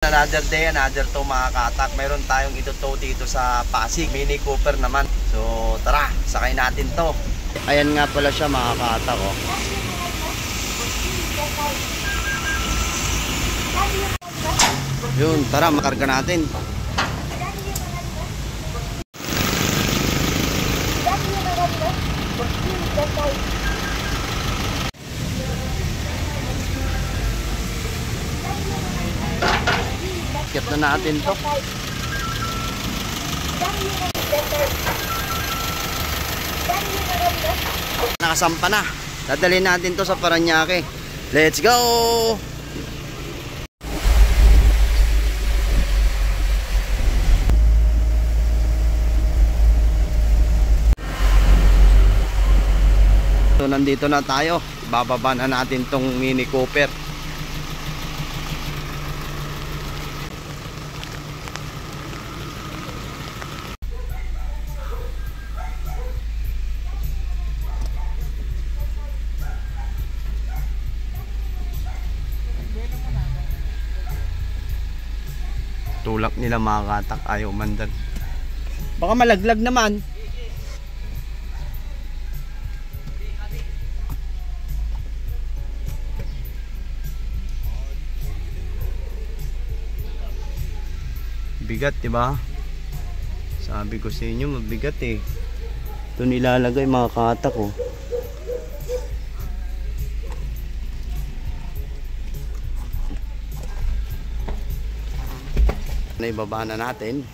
Another day, another to mga katak. Mayroon tayong ito dito sa Pasig. Mini Cooper naman. So tara, sakay natin to. Ayan nga pala siya mga katak, oh. Yun, tara makarga natin. Kit na natin to. Nakasampa na. Dadalhin natin to sa Parañaque. Let's go! So nandito na tayo. Bababa na natin tong Mini Cooper. Tulak nila mga katak, ayaw mandan. Baka malaglag naman. Bigat, diba? Sabi ko sa inyo, mabigat eh. Ito nilalagay mga katak, oh. Naibaba na natin.